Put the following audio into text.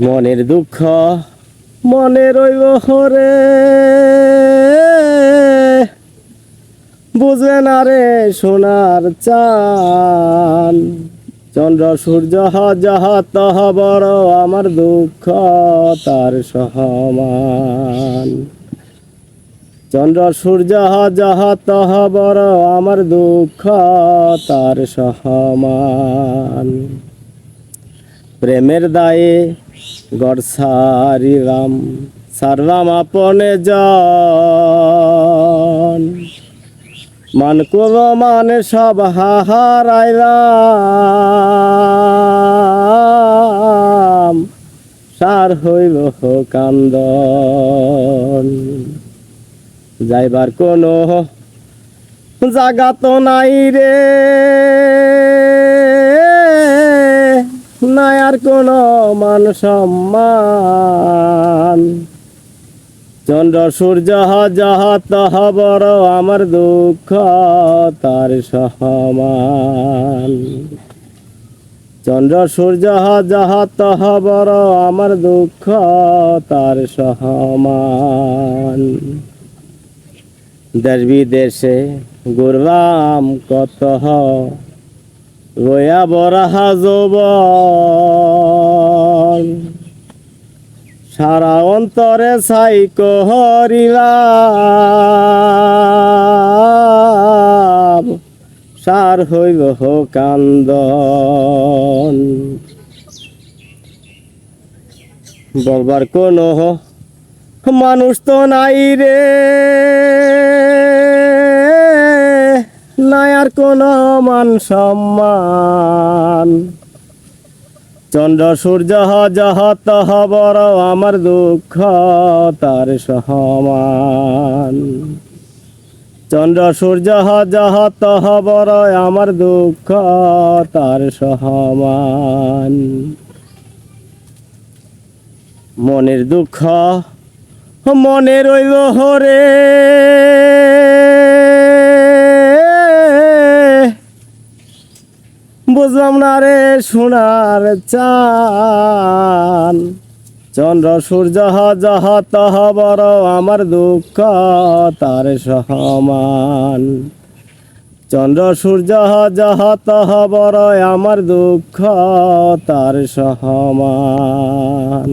মনের দুঃখ মনে রইব হরে, বুঝে না রে সোনার চান। চন্দ্র সূর্য যাহা তহ বড়, আমার দুঃখ তার সমান। চন্দ্র সূর্য যাহা তহ বড়, আমার দুঃখ তার সমান। প্রেমের দায়ে গড় সারিলাম, সারলাম আপনে জন। মান কব মানে সব হারাইলাম, সার হইল কান্দন। যাইবার কোনো জাগা তো নাই রে, নাই আর কোনো মান সম্মান। চন্দ্র সূর্য যাহা তাহা বড়, আমার দুঃখ তার সমান। চন্দ্র সূর্য যাহা তাহা বড়, আমার দুঃখ তার সমান। দেশ বিদেশে ঘুরলাম কত, রয়া বরাহা যৌবন। সারা অন্তরে ছাই করিলাম, সার হইল কান্দন। বলবার কোনো মানুষ তো নাই রে, নাই আর কোনো মান সম্মান। চন্দ্র সূর্য যাহা তাহা বড়, আমার দুঃখ তার সমান। চন্দ্র সূর্য যাহা তাহা বড়, আমার দুঃখ তার সমান। মনের দুঃখ মনে রইব হরে, বুঝলাম না রে সোনার চান। চন্দ্র সূর্য যাহা তাহা বড়, আমার দুঃখ তার সমান। চন্দ্র সূর্য যাহা তাহা বড়, আমার দুঃখ তার সমান।